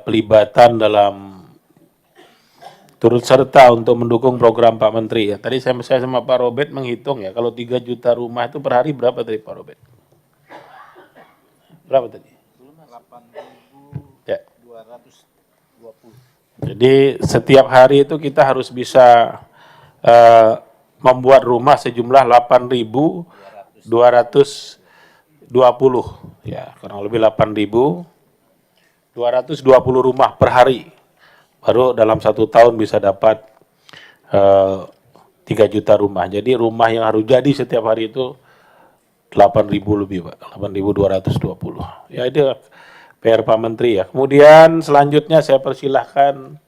pelibatan dalam turut serta untuk mendukung program Pak Menteri ya. Tadi saya sama Pak Robert menghitung ya, kalau 3 juta rumah itu per hari berapa tadi Pak Robert? Berapa tadi? 8.220. Jadi setiap hari itu kita harus bisa membuat rumah sejumlah 8.220 ya, kurang lebih 8.220 rumah per hari. Baru dalam 1 tahun bisa dapat 3 juta rumah. Jadi rumah yang harus jadi setiap hari itu 8.000 lebih Pak, 8.220. Ya itu PR Pak Menteri ya. Kemudian selanjutnya saya persilahkan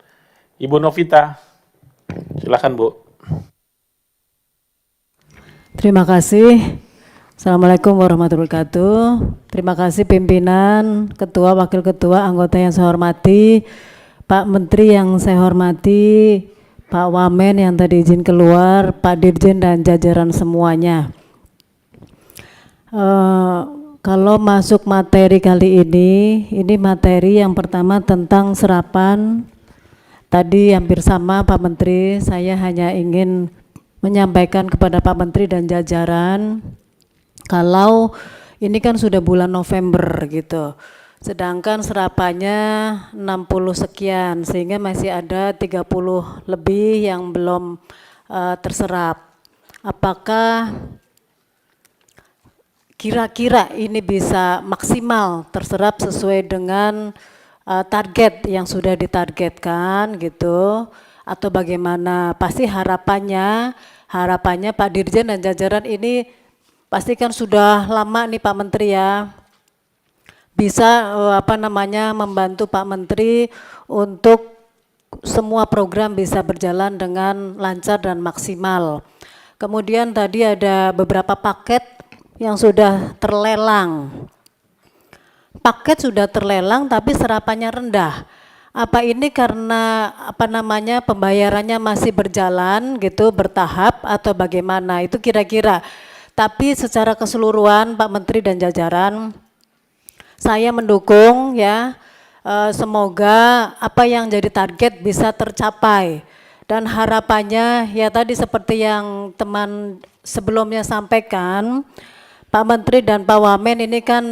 Ibu Novita. Silakan Bu. Terima kasih. Assalamualaikum warahmatullahi wabarakatuh. Terima kasih pimpinan, ketua, wakil ketua, anggota yang saya hormati, Pak Menteri yang saya hormati, Pak Wamen yang tadi izin keluar, Pak Dirjen dan jajaran semuanya. Kalau masuk materi kali ini materi yang pertama tentang serapan. Tadi hampir sama Pak Menteri, saya hanya ingin menyampaikan kepada Pak Menteri dan jajaran, kalau ini kan sudah bulan November gitu, sedangkan serapannya 60 sekian, sehingga masih ada 30 lebih yang belum terserap. Apakah kira-kira ini bisa maksimal terserap sesuai dengan target yang sudah ditargetkan gitu, atau bagaimana? Pasti harapannya Pak Dirjen dan jajaran ini pasti kan sudah lama nih Pak Menteri ya, bisa membantu Pak Menteri untuk semua program bisa berjalan dengan lancar dan maksimal. Kemudian tadi ada beberapa paket yang sudah terlelang. Paket sudah terlelang tapi serapannya rendah. Apa ini karena pembayarannya masih berjalan gitu, bertahap, atau bagaimana? Itu kira-kira. Tapi secara keseluruhan Pak Menteri dan jajaran, saya mendukung ya, semoga apa yang jadi target bisa tercapai. Dan harapannya ya tadi seperti yang teman sebelumnya sampaikan, Pak Menteri dan Pak Wamen ini kan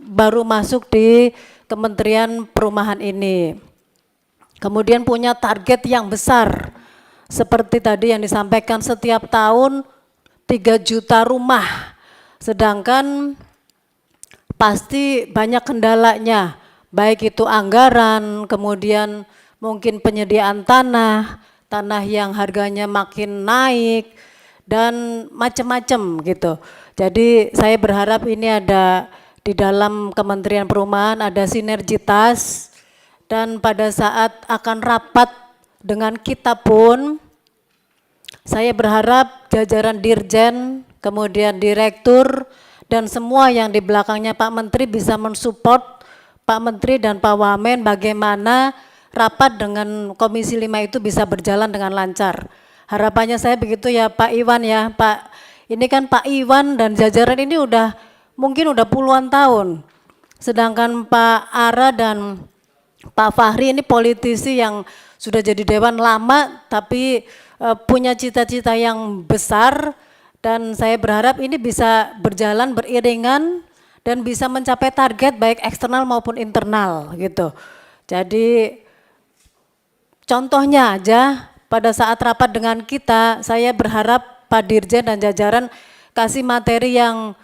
baru masuk di Kementerian Perumahan ini. Kemudian punya target yang besar, seperti tadi yang disampaikan setiap tahun 3 juta rumah, sedangkan pasti banyak kendalanya, baik itu anggaran, kemudian mungkin penyediaan tanah yang harganya makin naik, dan macam-macam gitu. Jadi saya berharap ini ada di dalam Kementerian Perumahan ada sinergitas, dan pada saat akan rapat dengan kita pun, saya berharap jajaran Dirjen, kemudian Direktur, dan semua yang di belakangnya Pak Menteri bisa mensupport Pak Menteri dan Pak Wamen bagaimana rapat dengan Komisi 5 itu bisa berjalan dengan lancar. Harapannya saya begitu ya Pak Iwan ya, Pak. Ini kan Pak Iwan dan jajaran ini mungkin udah puluhan tahun. Sedangkan Pak Ara dan Pak Fahri ini politisi yang sudah jadi dewan lama tapi punya cita-cita yang besar, dan saya berharap ini bisa berjalan beriringan dan bisa mencapai target baik eksternal maupun internal gitu. Jadi contohnya aja pada saat rapat dengan kita, saya berharap Pak Dirjen dan jajaran kasih materi yang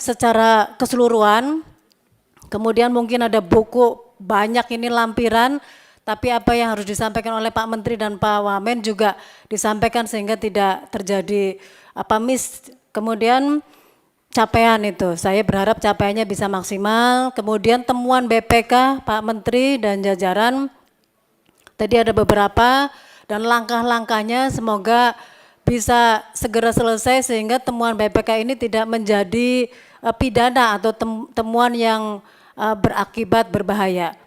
secara keseluruhan. Kemudian mungkin ada buku banyak ini lampiran, tapi apa yang harus disampaikan oleh Pak Menteri dan Pak Wamen juga disampaikan sehingga tidak terjadi miss. Kemudian capaian itu, saya berharap capaiannya bisa maksimal. Kemudian temuan BPK Pak Menteri dan jajaran, tadi ada beberapa, dan langkah-langkahnya semoga bisa segera selesai sehingga temuan BPK ini tidak menjadi pidana atau temuan yang berakibat berbahaya.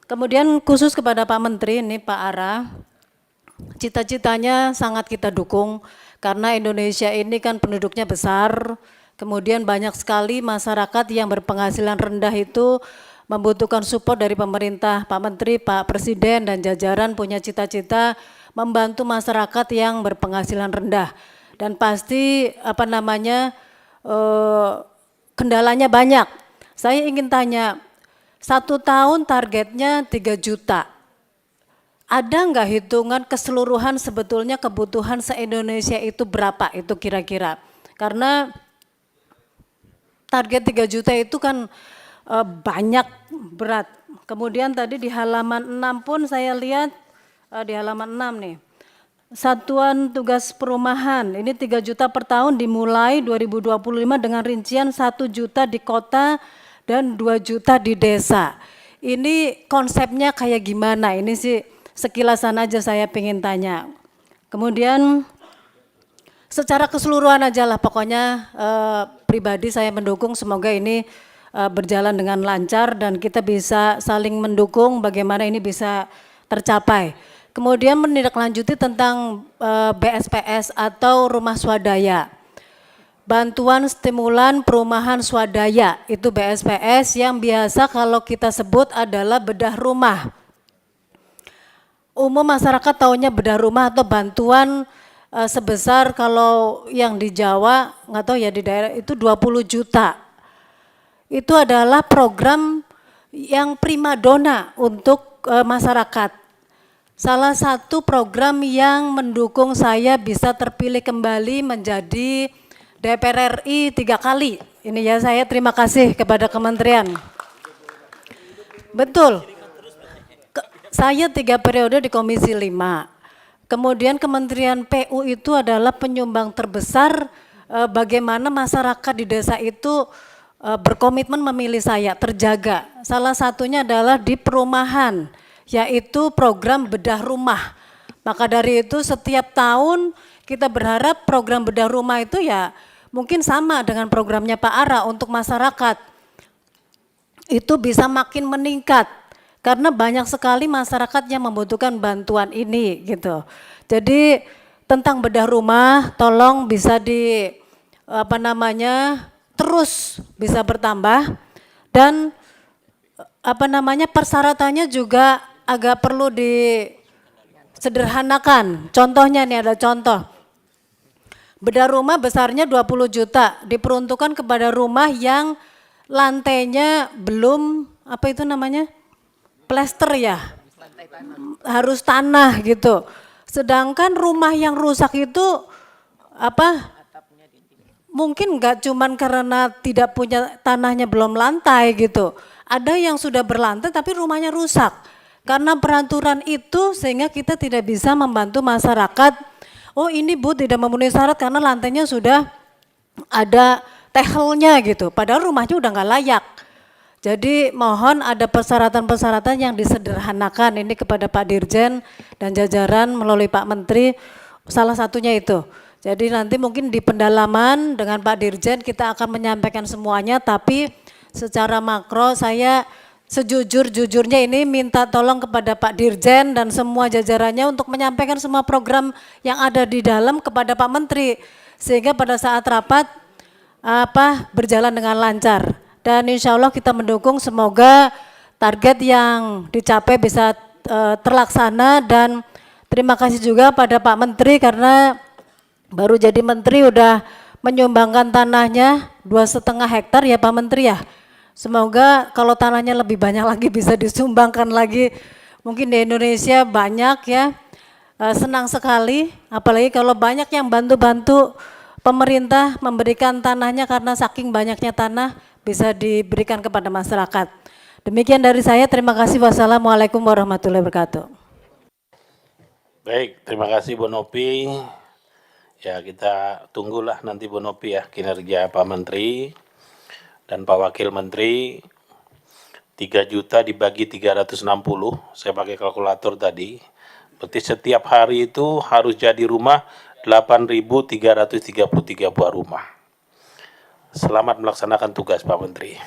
Kemudian khusus kepada Pak Menteri ini Pak Ara, cita-citanya sangat kita dukung karena Indonesia ini kan penduduknya besar, kemudian banyak sekali masyarakat yang berpenghasilan rendah itu membutuhkan support dari pemerintah, Pak Menteri, Pak Presiden, dan jajaran punya cita-cita membantu masyarakat yang berpenghasilan rendah. Dan pasti kendalanya banyak. Saya ingin tanya, 1 tahun targetnya 3 juta. Ada nggak hitungan keseluruhan sebetulnya kebutuhan se-Indonesia itu berapa itu kira-kira? Karena target 3 juta itu kan banyak berat. Kemudian tadi di halaman 6 pun saya lihat, di halaman 6 nih, Satuan Tugas Perumahan, ini 3 juta per tahun dimulai 2025 dengan rincian 1 juta di kota dan 2 juta di desa. Ini konsepnya kayak gimana? Ini sih sekilasan aja saya pengen tanya. Kemudian secara keseluruhan aja lah pokoknya pribadi saya mendukung semoga ini berjalan dengan lancar dan kita bisa saling mendukung bagaimana ini bisa tercapai. Kemudian menindaklanjuti tentang BSPS atau rumah swadaya. Bantuan stimulan perumahan swadaya itu BSPS yang biasa kalau kita sebut adalah bedah rumah. Umum masyarakat taunya bedah rumah atau bantuan sebesar kalau yang di Jawa nggak tahu ya di daerah itu 20 juta. Itu adalah program yang primadona untuk masyarakat. Salah satu program yang mendukung saya bisa terpilih kembali menjadi DPR RI 3 kali. Ini ya saya terima kasih kepada kementerian. Betul. Saya 3 periode di Komisi 5. Kemudian Kementerian PU itu adalah penyumbang terbesar bagaimana masyarakat di desa itu berkomitmen memilih saya, terjaga. Salah satunya adalah di perumahan, yaitu program bedah rumah. Maka dari itu setiap tahun kita berharap program bedah rumah itu ya mungkin sama dengan programnya Pak Ara untuk masyarakat. Itu bisa makin meningkat karena banyak sekali masyarakat yang membutuhkan bantuan ini gitu. Jadi tentang bedah rumah tolong bisa terus bisa bertambah dan persyaratannya juga agak perlu disederhanakan. Contohnya nih ada contoh. Bedah rumah besarnya 20 juta diperuntukkan kepada rumah yang lantainya belum plester ya. Harus tanah gitu. Sedangkan rumah yang rusak itu mungkin nggak cuman karena tidak punya tanahnya belum lantai gitu. Ada yang sudah berlantai tapi rumahnya rusak. Karena peraturan itu sehingga kita tidak bisa membantu masyarakat. Oh ini Bu tidak memenuhi syarat karena lantainya sudah ada tehelnya gitu. Padahal rumahnya udah nggak layak. Jadi mohon ada persyaratan-persyaratan yang disederhanakan ini kepada Pak Dirjen dan jajaran melalui Pak Menteri. Salah satunya itu. Jadi nanti mungkin di pendalaman dengan Pak Dirjen kita akan menyampaikan semuanya, tapi secara makro saya sejujur-jujurnya ini minta tolong kepada Pak Dirjen dan semua jajarannya untuk menyampaikan semua program yang ada di dalam kepada Pak Menteri. Sehingga pada saat rapat berjalan dengan lancar. Dan insya Allah kita mendukung semoga target yang dicapai bisa terlaksana dan terima kasih juga pada Pak Menteri karena baru jadi menteri udah menyumbangkan tanahnya 2,5 hektar ya Pak Menteri ya. Semoga kalau tanahnya lebih banyak lagi bisa disumbangkan lagi. Mungkin di Indonesia banyak ya, senang sekali apalagi kalau banyak yang bantu-bantu pemerintah memberikan tanahnya karena saking banyaknya tanah bisa diberikan kepada masyarakat. Demikian dari saya, terima kasih. Wassalamualaikum warahmatullahi wabarakatuh. Baik, terima kasih Bu Nopi. Ya kita tunggulah nanti Bu Nopi ya kinerja Pak Menteri dan Pak Wakil Menteri. 3 juta dibagi 360, saya pakai kalkulator tadi. Berarti setiap hari itu harus jadi rumah 8.333 buah rumah. Selamat melaksanakan tugas Pak Menteri.